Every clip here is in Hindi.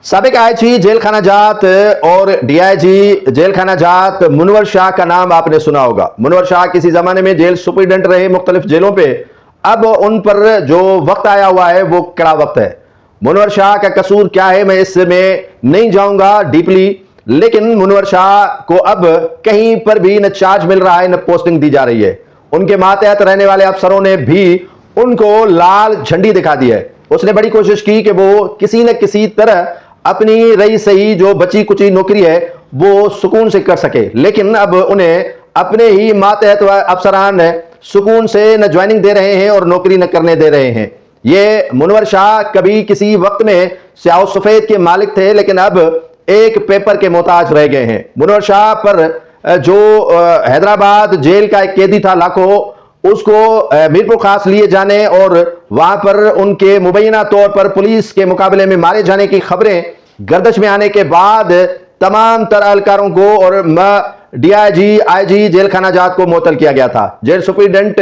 साबिक आईजी जेल खाना जात और डीआईजी जेल खाना जात मुनवर शाह का नाम आपने सुना होगा। मुनवर शाह किसी जमाने में जेल सुपरिटेंडेंट रहे मुख्तलिफ जेलों पे। अब उन पर जो वक्त आया हुआ है वो कड़ा वक्त है। मुनवर शाह का कसूर क्या है मैं इसमें नहीं जाऊंगा डीपली, लेकिन मुनवर शाह को अब कहीं पर भी न चार्ज मिल रहा है न पोस्टिंग दी जा रही है। उनके मातहत रहने वाले अफसरों ने भी उनको लाल झंडी दिखा दी है। उसने बड़ी कोशिश की कि वो किसी न किसी तरह अपनी रही सही जो बची कुची नौकरी है वो सुकून से कर सके, लेकिन अब उन्हें अपने ही मातहत अफसरान सुकून से न ज्वाइनिंग दे रहे हैं और नौकरी न करने दे रहे हैं। ये मुनवर शाह कभी किसी वक्त में स्याह सफेद के मालिक थे, लेकिन अब एक पेपर के मोहताज रह गए हैं। मुनवर शाह पर जो हैदराबाद जेल का एक कैदी था लाखों, उसको मीरपुर खास लिए जाने और वहां पर उनके मुबैना तौर पर पुलिस के मुकाबले में मारे जाने की खबरें गर्दश में आने के बाद तमाम तर एहलकारों को और डीआईजी आईजी जेल खाना जात को मुअत्तल किया गया था। जेल सुपरिटेंडेंट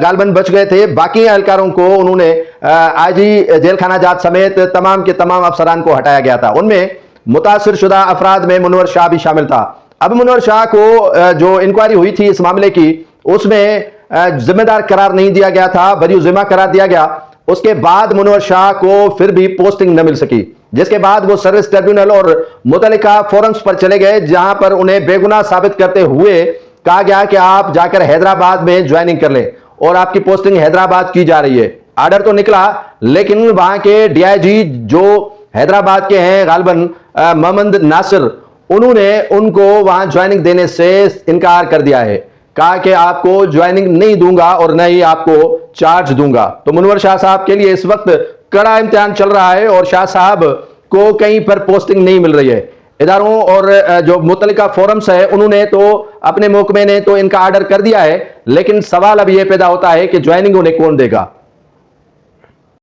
गालबन बच गए थे, बाकी एहलकारों को उन्होंने आईजी जेल खाना जात समेत तमाम के तमाम अफसरान को हटाया गया था। उनमें मुतासिर शुदा अफराद में मुनवर शाह भी शामिल था। अब मुनवर शाह को जो इंक्वायरी हुई थी इस मामले की, उसमें जिम्मेदार करार नहीं दिया गया था, बरी जिम्मा करार दिया गया। उसके बाद मुनवर शाह को फिर भी पोस्टिंग न मिल सकी, जिसके बाद वो सर्विस ट्रिब्यूनल और मुतल्लिका फोरम्स पर चले गए, जहां पर उन्हें बेगुनाह साबित करते हुए कहा गया कि आप जाकर हैदराबाद में ज्वाइनिंग कर लें और आपकी पोस्टिंग हैदराबाद की जा रही है। ऑर्डर तो निकला, लेकिन वहां के डीआईजी जो हैदराबाद के हैं गालबन मोहम्मद नासिर, उन्होंने उनको वहां ज्वाइनिंग देने से इनकार कर दिया है। कहा कि आपको ज्वाइनिंग नहीं दूंगा और न ही आपको चार्ज दूंगा। तो मुनवर शाह साहब के लिए इस वक्त कड़ा इम्तिहान चल रहा है और शाह साहब को कहीं पर पोस्टिंग नहीं मिल रही है। इदारों और जो मुतल्लिका फोरम्स है उन्होंने तो अपने महकमे ने तो इनका ऑर्डर कर दिया है, लेकिन सवाल अब यह पैदा होता है कि ज्वाइनिंग उन्हें कौन देगा।